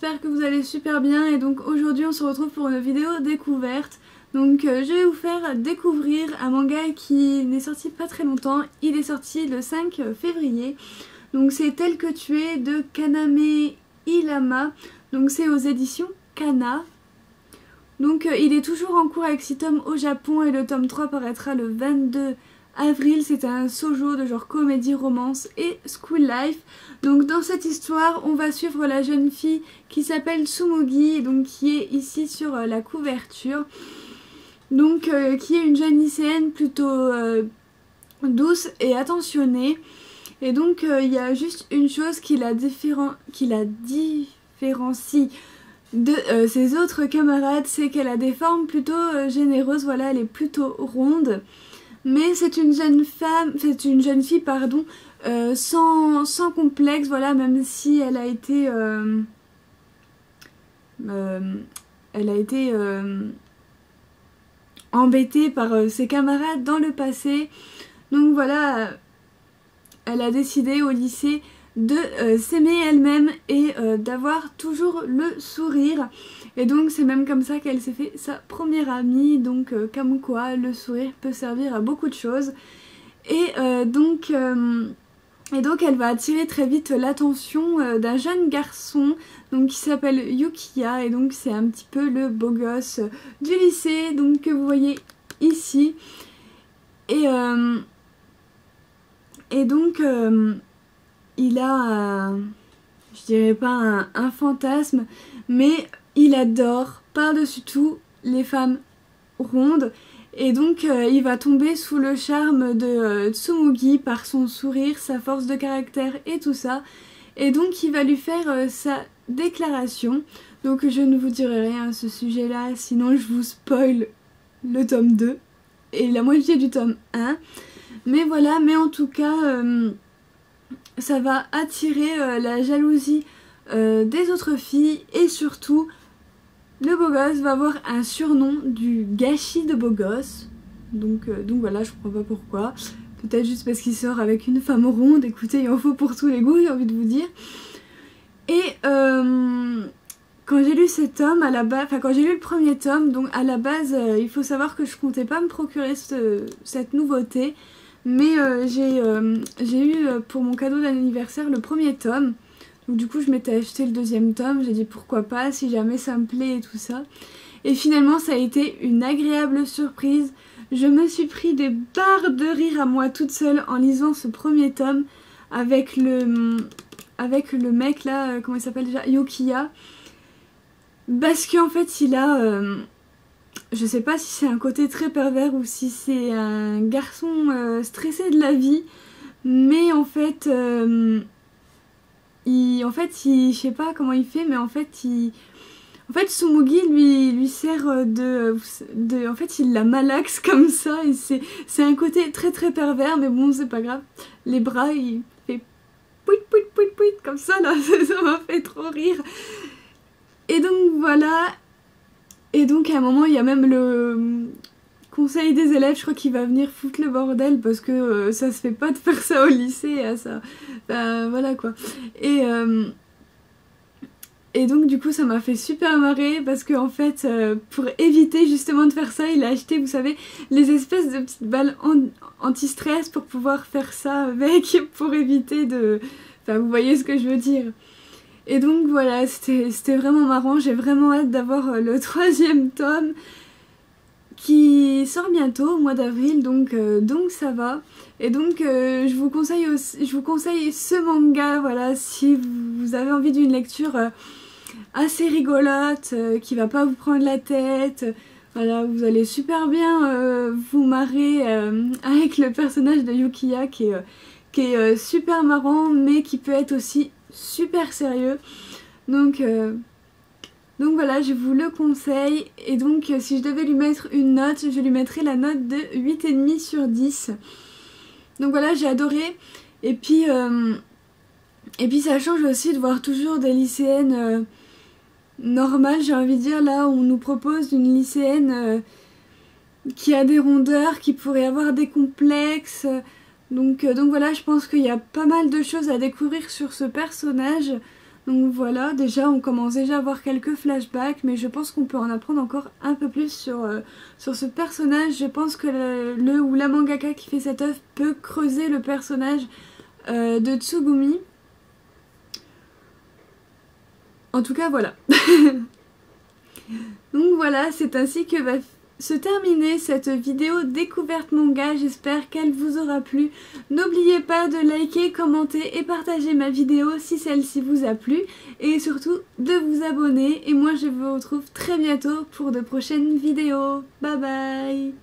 j'espère que vous allez super bien et donc aujourd'hui on se retrouve pour une vidéo découverte. Donc je vais vous faire découvrir un manga qui n'est sorti pas très longtemps, il est sorti le 5 février. Donc c'est Tel que tu es de Kaname Ilama, donc c'est aux éditions Kana. Donc il est toujours en cours avec 6 tomes au Japon et le tome 3 paraîtra le 22 avril. C'est un shoujo de genre comédie, romance et school life. Donc dans cette histoire on va suivre la jeune fille qui s'appelle Tsumugi, donc qui est ici sur la couverture. Donc qui est une jeune lycéenne plutôt douce et attentionnée. Et donc il y a juste une chose qui la différencie de ses autres camarades, c'est qu'elle a des formes plutôt généreuses, voilà, elle est plutôt ronde. Mais c'est une jeune fille, pardon, sans complexe, voilà, même si elle a été embêtée par ses camarades dans le passé. Donc voilà, elle a décidé au lycée de s'aimer elle-même et d'avoir toujours le sourire. Et donc c'est même comme ça qu'elle s'est fait sa première amie, donc comme quoi le sourire peut servir à beaucoup de choses. Et donc elle va attirer très vite l'attention d'un jeune garçon donc, qui s'appelle Yukiya, et donc c'est un petit peu le beau gosse du lycée, donc que vous voyez ici. Et donc il a, je dirais pas un fantasme, mais il adore par-dessus tout les femmes rondes. Et donc il va tomber sous le charme de Tsumugi par son sourire, sa force de caractère et tout ça. Et donc il va lui faire sa déclaration. Donc je ne vous dirai rien à ce sujet-là, sinon je vous spoil le tome 2 et la moitié du tome 1. Mais voilà, mais en tout cas, ça va attirer la jalousie des autres filles et surtout, le beau gosse va avoir un surnom du gâchis de beau gosse. Donc voilà, je comprends pas pourquoi. Peut-être juste parce qu'il sort avec une femme ronde. Écoutez, il en faut pour tous les goûts, j'ai envie de vous dire. Et quand j'ai lu cet tome, quand j'ai lu le premier tome, donc à la base, il faut savoir que je comptais pas me procurer cette nouveauté. Mais j'ai eu pour mon cadeau d'anniversaire le premier tome. Donc du coup je m'étais acheté le deuxième tome, j'ai dit pourquoi pas si jamais ça me plaît et tout ça. Et finalement ça a été une agréable surprise. Je me suis pris des barres de rire à moi toute seule en lisant ce premier tome avec le mec là, comment il s'appelle déjà, Yukiya. Parce qu'en fait il a... je sais pas si c'est un côté très pervers ou si c'est un garçon stressé de la vie, mais en fait, je sais pas comment il fait, mais en fait, Tsumugi lui sert en fait, il la malaxe comme ça, et c'est un côté très très pervers, mais bon, c'est pas grave. Les bras, il fait pouit pouit pouit pouit comme ça là, ça m'a fait trop rire. Et donc voilà. Et donc à un moment il y a même le conseil des élèves, je crois qu'il va venir foutre le bordel parce que ça se fait pas de faire ça au lycée, à ça. Voilà quoi. Et donc du coup ça m'a fait super marrer parce que en fait pour éviter justement de faire ça, il a acheté, vous savez, les espèces de petites balles anti-stress pour pouvoir faire ça avec, pour éviter de... Enfin vous voyez ce que je veux dire. Et donc voilà, c'était vraiment marrant, j'ai vraiment hâte d'avoir le troisième tome qui sort bientôt au mois d'avril, donc ça va. Et donc je vous conseille ce manga, voilà, si vous avez envie d'une lecture assez rigolote, qui va pas vous prendre la tête. Voilà, vous allez super bien vous marrer avec le personnage de Yukiya qui est super marrant, mais qui peut être aussi super sérieux. Donc voilà, je vous le conseille. Et donc si je devais lui mettre une note, je lui mettrais la note de 8,5 sur 10. Donc voilà, j'ai adoré. Et puis ça change aussi de voir toujours des lycéennes normales, j'ai envie de dire. Là on nous propose une lycéenne qui a des rondeurs, qui pourrait avoir des complexes. Donc voilà, je pense qu'il y a pas mal de choses à découvrir sur ce personnage. Donc voilà, déjà on commence déjà à voir quelques flashbacks, mais je pense qu'on peut en apprendre encore un peu plus sur ce personnage. Je pense que le ou la mangaka qui fait cette œuvre peut creuser le personnage de Tsugumi. En tout cas voilà. Donc voilà, c'est ainsi que va se terminer cette vidéo découverte manga. J'espère qu'elle vous aura plu. N'oubliez pas de liker, commenter et partager ma vidéo si celle-ci vous a plu. Et surtout de vous abonner. Et moi je vous retrouve très bientôt pour de prochaines vidéos. Bye bye.